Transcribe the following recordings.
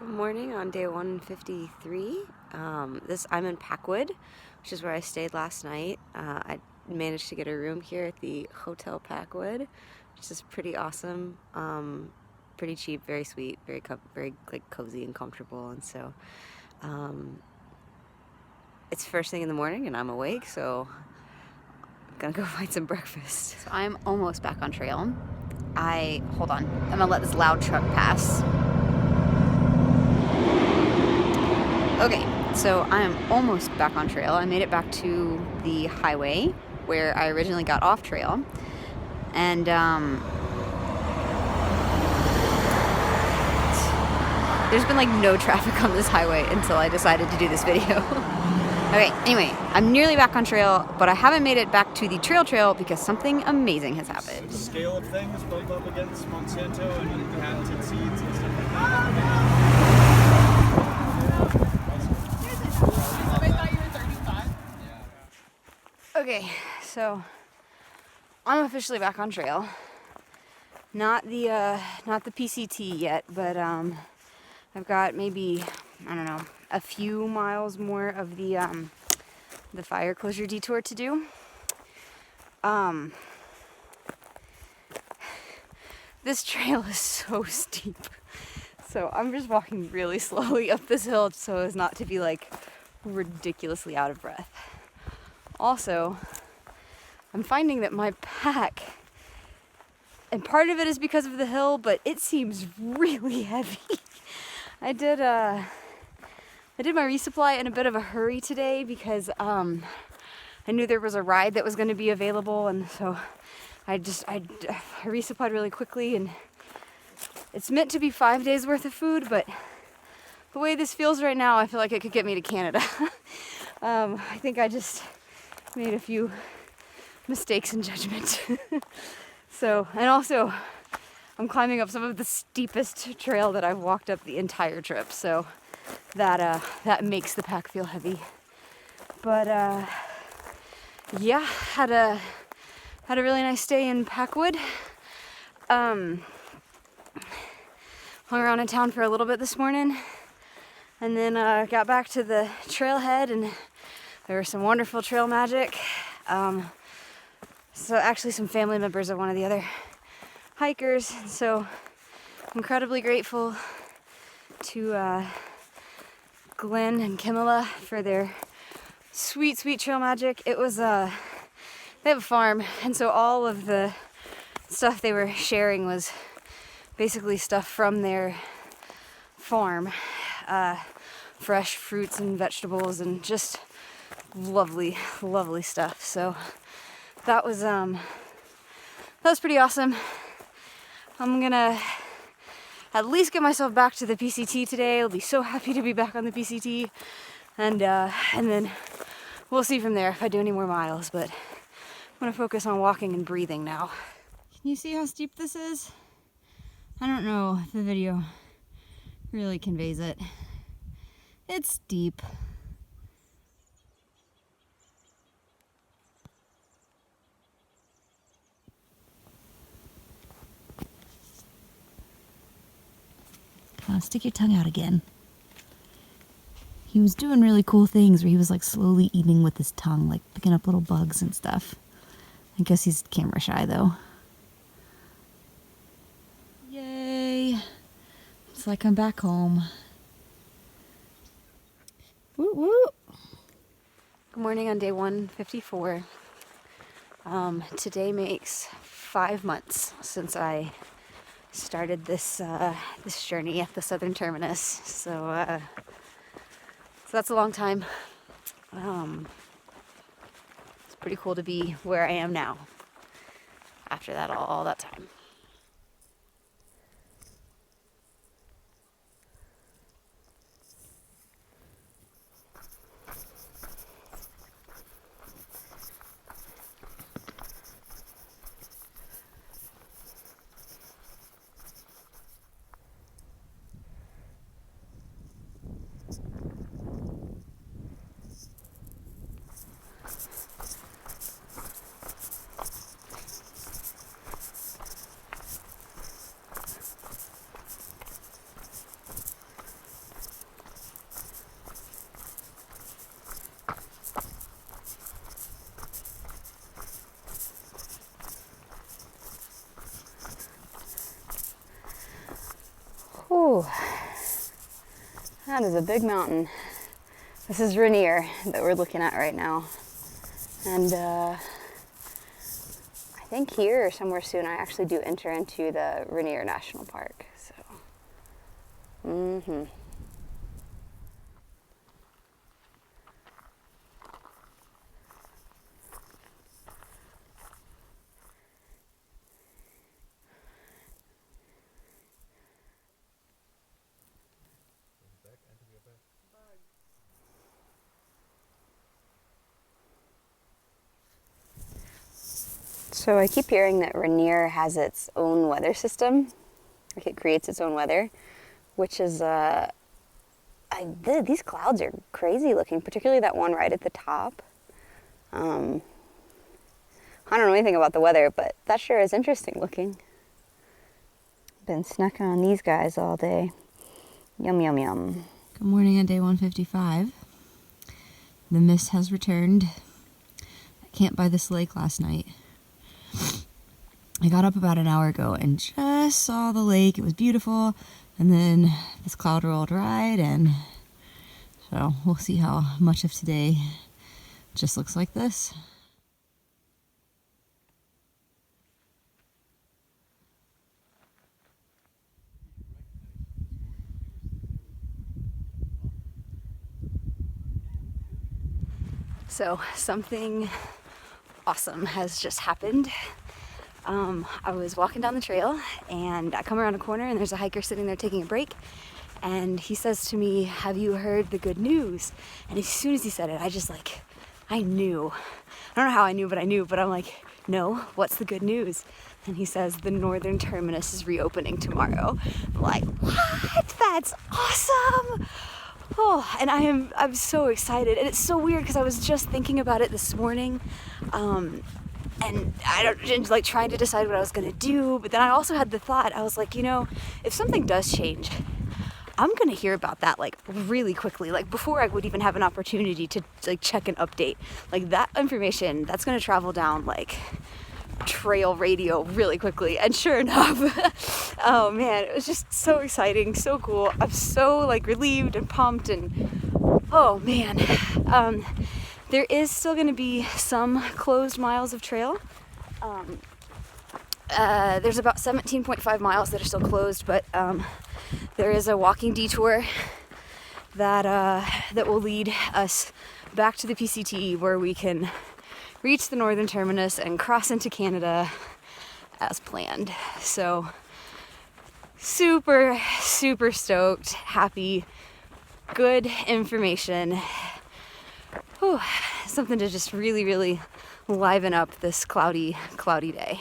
Good morning on day 153. I'm in Packwood, which is where I stayed last night. I managed to get a room here at the Hotel Packwood, which is pretty awesome. Pretty cheap, very sweet, very like cozy and comfortable. And so it's first thing in the morning and I'm awake, so I'm gonna go find some breakfast. So I'm almost back on trail. Hold on, I'm gonna let this loud truck pass. Okay, so I am almost back on trail. I made it back to the highway where I originally got off trail. And there's been like no traffic on this highway until I decided to do this video. Okay, anyway, I'm nearly back on trail, but I haven't made it back to the trail because something amazing has happened. The scale of things bump up against Monsanto and patented seeds and stuff like that. Okay, so I'm officially back on trail. Not the PCT yet, but I've got maybe, I don't know, a few miles more of the fire closure detour to do. This trail is so steep, so I'm just walking really slowly up this hill so as not to be like ridiculously out of breath. Also, I'm finding that my pack, and part of it is because of the hill, but it seems really heavy. I did my resupply in a bit of a hurry today because I knew there was a ride that was going to be available, and so I resupplied really quickly. And it's meant to be 5 days worth of food, but the way this feels right now, I feel like it could get me to Canada. I think I just made a few mistakes in judgment. So, and also I'm climbing up some of the steepest trail that I've walked up the entire trip, so that makes the pack feel heavy. But yeah, had a really nice day in Packwood. Hung around in town for a little bit this morning, and then got back to the trailhead, and there was some wonderful trail magic. So actually some family members of one of the other hikers, so incredibly grateful to Glenn and Kimala for their sweet trail magic. It was they have a farm, and so all of the stuff they were sharing was basically stuff from their farm, fresh fruits and vegetables and just lovely stuff. So that was pretty awesome. I'm gonna at least get myself back to the PCT today. I'll be so happy to be back on the PCT, and then we'll see from there if I do any more miles. But I'm gonna focus on walking and breathing now. Can you see how steep this is? I don't know if the video really conveys it. It's steep. Stick your tongue out again. He was doing really cool things where he was like slowly eating with his tongue, like picking up little bugs and stuff. I guess he's camera shy though. Yay! It's like I'm back home. Woo woo! Good morning on day 154. Today makes 5 months since I started this journey at the southern terminus, so that's a long time. It's pretty cool to be where I am now after that all that time. Ooh, that is a big mountain. This is Rainier that we're looking at right now. And I think here or somewhere soon I actually do enter into the Rainier National Park. So, So I keep hearing that Rainier has its own weather system, like it creates its own weather, which is, these clouds are crazy looking, particularly that one right at the top. I don't know anything about the weather, but that sure is interesting looking. Been snacking on these guys all day. Yum, yum, yum. Good morning on day 155. The mist has returned. I camped by this lake last night. I got up about an hour ago and just saw the lake. It was beautiful. And then this cloud rolled right in. So we'll see how much of today just looks like this. So something awesome has just happened. I was walking down the trail and I come around a corner and there's a hiker sitting there taking a break, and he says to me, "Have you heard the good news?" And as soon as he said it, I knew. I don't know how I knew, but I'm like, "No, what's the good news?" And he says, "The northern terminus is reopening tomorrow." I'm like, "What? That's awesome!" Oh, and I'm so excited. And it's so weird because I was just thinking about it this morning. And like trying to decide what I was gonna do, but then I also had the thought, I was like, if something does change, I'm gonna hear about that like really quickly, like before I would even have an opportunity to like check an update. Like that information, that's gonna travel down like trail radio really quickly. And sure enough, oh man, it was just so exciting, so cool. I'm so like relieved and pumped, and oh man. There is still going to be some closed miles of trail. There's about 17.5 miles that are still closed, but there is a walking detour that will lead us back to the PCT, where we can reach the northern terminus and cross into Canada as planned. So super, super stoked, happy, good information. Whew, something to just really, really liven up this cloudy day.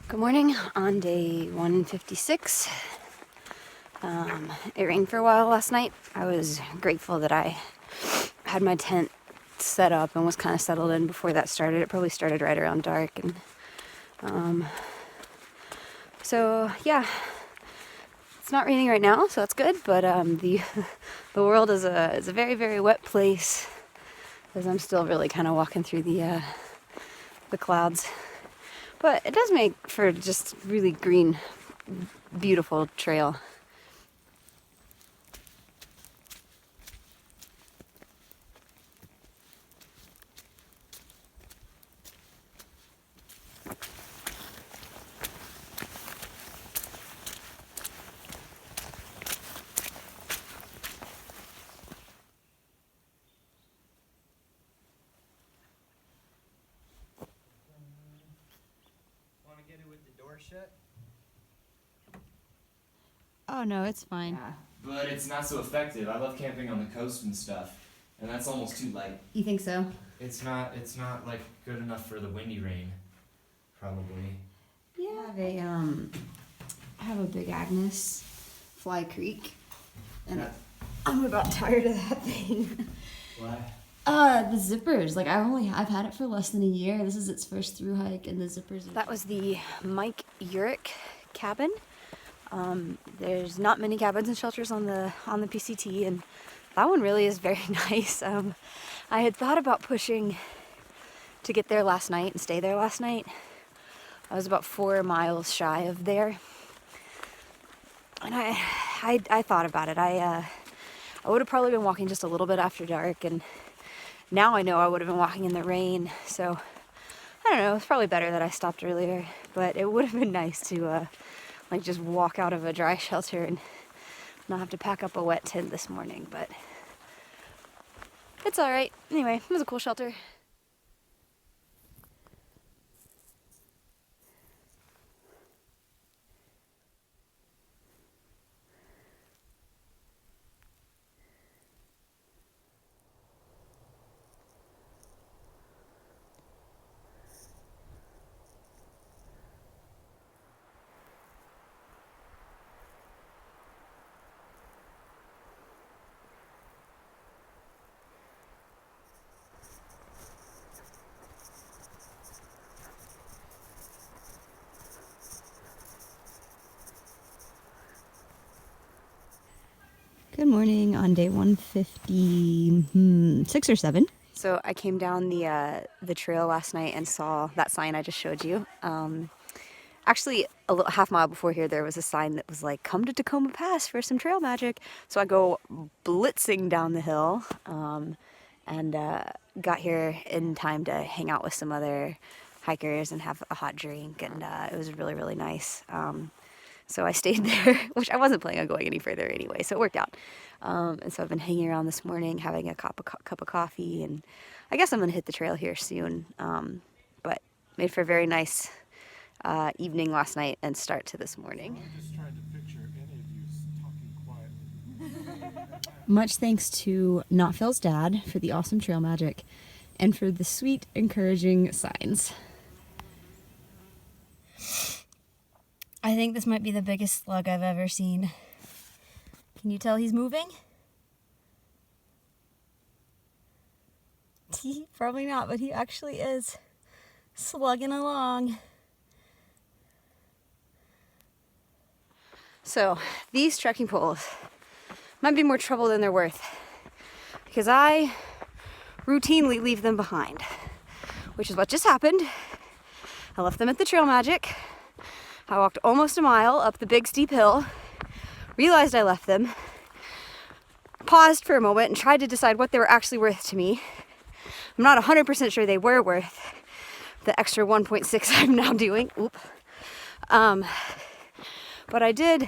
Good morning on day 156. It rained for a while last night. I was grateful that I had my tent set up and was kind of settled in before that started. It probably started right around dark, and so yeah, it's not raining right now, so that's good. But the world is a very, very wet place, as I'm still really kind of walking through the clouds. But it does make for just really green, beautiful trail. Get it with the door shut? Oh no, it's fine. Yeah, but it's not so effective. I love camping on the coast and stuff, and that's almost too light. You think so? It's not like good enough for the windy rain, probably. Yeah, I have a Big Agnes Fly Creek, and I'm about tired of that thing. Why? The zippers. Like I've had it for less than a year. This is its first through hike, and the zippers. That was the Mike Urick cabin. There's not many cabins and shelters on the PCT, and that one really is very nice. I had thought about pushing to get there last night and stay there last night. I was about 4 miles shy of there, and I thought about it. I would have probably been walking just a little bit after dark, and now I know I would have been walking in the rain. So I don't know. It's probably better that I stopped earlier, but it would have been nice to like just walk out of a dry shelter and not have to pack up a wet tent this morning. But it's all right. Anyway, it was a cool shelter. Good morning on day 156 or 7. So I came down the trail last night and saw that sign I just showed you. Actually, a little half mile before here, there was a sign that was like, "Come to Tacoma Pass for some trail magic." So I go blitzing down the hill and got here in time to hang out with some other hikers and have a hot drink, and it was really, really nice. So I stayed there, which I wasn't planning on going any further anyway, so it worked out. And so I've been hanging around this morning, having a cup of coffee, and I guess I'm going to hit the trail here soon. But made for a very nice evening last night and start to this morning. I just tried to picture any of you talking quietly. Much thanks to Not Phil's dad for the awesome trail magic and for the sweet, encouraging signs. I think this might be the biggest slug I've ever seen. Can you tell he's moving? Probably not, but he actually is slugging along. So, these trekking poles might be more trouble than they're worth, because I routinely leave them behind, which is what just happened. I left them at the Trail Magic. I walked almost a mile up the big steep hill, realized I left them, paused for a moment and tried to decide what they were actually worth to me. I'm not 100% sure they were worth the extra 1.6 I'm now doing. Oop. But I did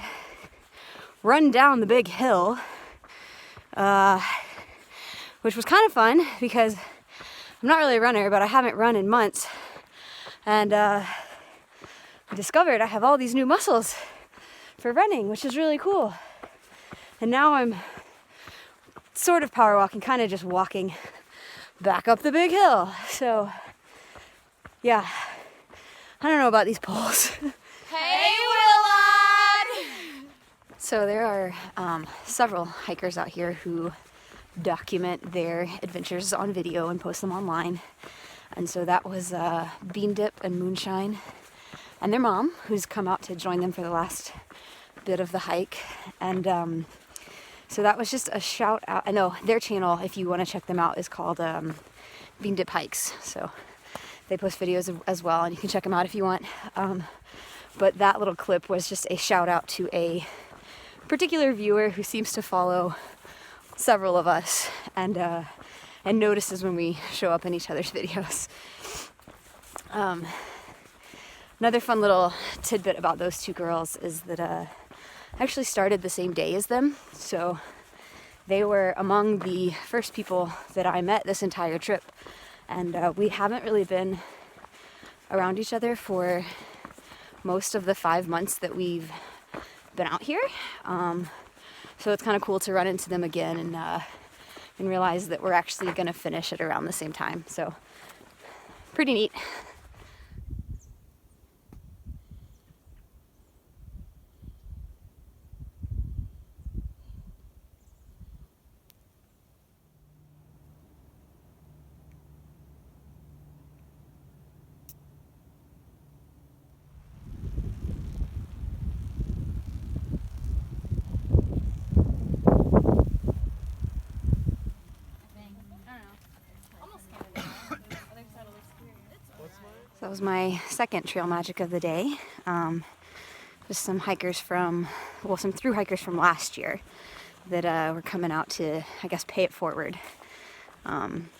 run down the big hill, which was kind of fun because I'm not really a runner, but I haven't run in months. And I discovered I have all these new muscles for running, which is really cool. And now I'm sort of power walking, kind of just walking back up the big hill. So, yeah, I don't know about these poles. Hey, Willard! So there are several hikers out here who document their adventures on video and post them online. And so that was Bean Dip and Moonshine and their mom, who's come out to join them for the last bit of the hike. And so that was just a shout out. I know their channel, if you want to check them out, is called Bean Dip Hikes. So they post videos as well, and you can check them out if you want. But that little clip was just a shout out to a particular viewer who seems to follow several of us and notices when we show up in each other's videos. Another fun little tidbit about those two girls is that I actually started the same day as them. So they were among the first people that I met this entire trip. And we haven't really been around each other for most of the 5 months that we've been out here. So it's kind of cool to run into them again and realize that we're actually going to finish at around the same time. So pretty neat. was my second trail magic of the day. Just some hikers from, well, some through hikers from last year that were coming out to, I guess, pay it forward,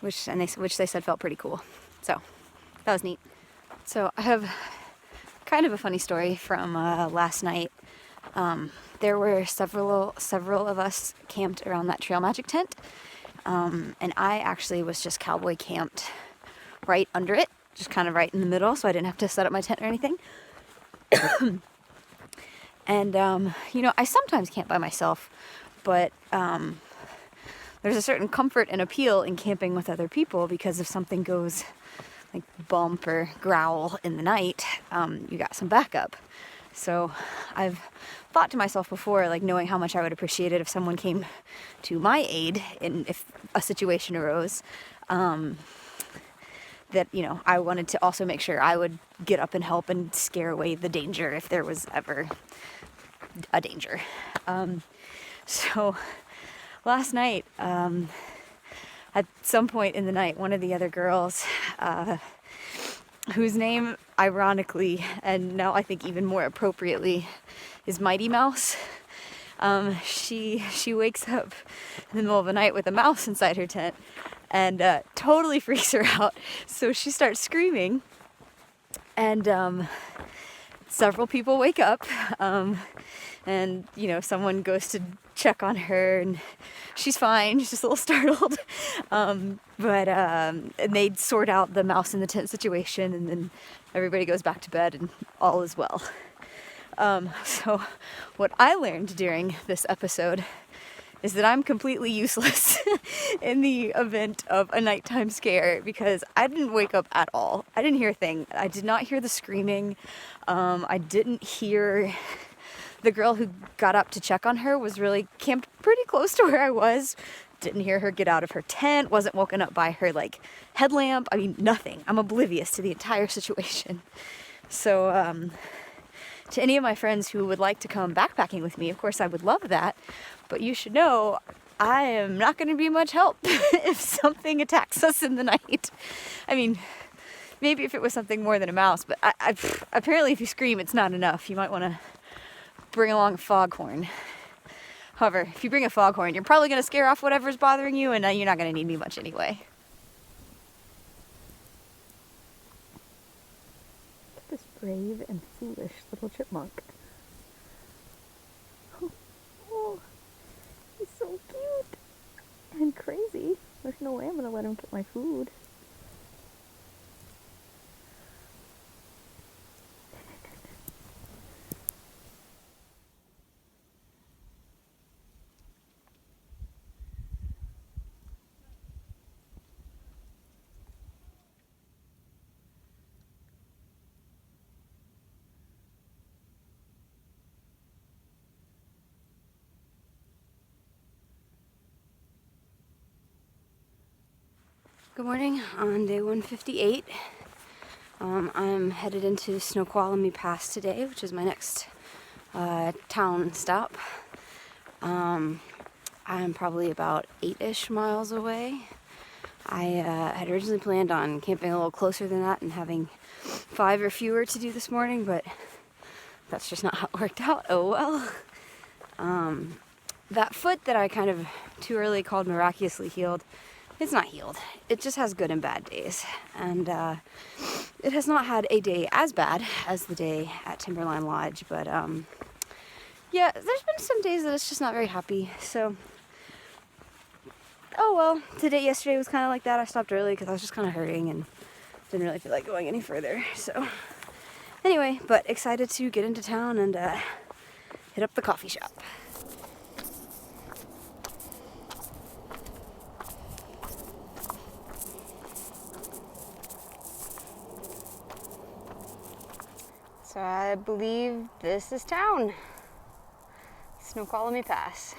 which they said felt pretty cool. So that was neat. So I have kind of a funny story from last night. There were several of us camped around that trail magic tent, and I actually was just cowboy camped right under it, just kind of right in the middle, so I didn't have to set up my tent or anything. And you know, I sometimes camp by myself, but there's a certain comfort and appeal in camping with other people, because if something goes like bump or growl in the night, you got some backup. So I've thought to myself before, like, knowing how much I would appreciate it if someone came to my aid if a situation arose, that, you know, I wanted to also make sure I would get up and help and scare away the danger if there was ever a danger. So last night, at some point in the night, one of the other girls, whose name, ironically, and now I think even more appropriately, is Mighty Mouse. She wakes up in the middle of the night with a mouse inside her tent, and totally freaks her out. So she starts screaming, and several people wake up, and you know, someone goes to check on her, and she's fine. She's just a little startled. And they sort out the mouse in the tent situation, and then everybody goes back to bed, and all is well. So what I learned during this episode is that I'm completely useless in the event of a nighttime scare, because I didn't wake up at all. I didn't hear a thing. I did not hear the screaming. I didn't hear... The girl who got up to check on her was really camped pretty close to where I was. Didn't hear her get out of her tent, wasn't woken up by her, like, headlamp. I mean, nothing. I'm oblivious to the entire situation. So, to any of my friends who would like to come backpacking with me, of course I would love that, but you should know I am not going to be much help if something attacks us in the night. I mean, maybe if it was something more than a mouse, but apparently if you scream, it's not enough. You might want to bring along a foghorn. However, if you bring a foghorn, you're probably going to scare off whatever's bothering you, and you're not going to need me much anyway. Look at this brave and foolish little chipmunk. Oh, he's so cute and crazy. There's no way I'm going to let him get my food. Good morning on day 158. I'm headed into Snoqualmie Pass today, which is my next town stop. I'm probably about 8-ish miles away. I had originally planned on camping a little closer than that and having 5 or fewer to do this morning, but that's just not how it worked out. Oh well. That foot that I kind of too early called miraculously healed, it's not healed. It just has good and bad days. And it has not had a day as bad as the day at Timberline Lodge. But yeah, there's been some days that it's just not very happy. So, oh well. Yesterday was kind of like that. I stopped early because I was just kind of hurting and didn't really feel like going any further. So anyway, but excited to get into town and hit up the coffee shop. So I believe this is town. Snoqualmie Pass.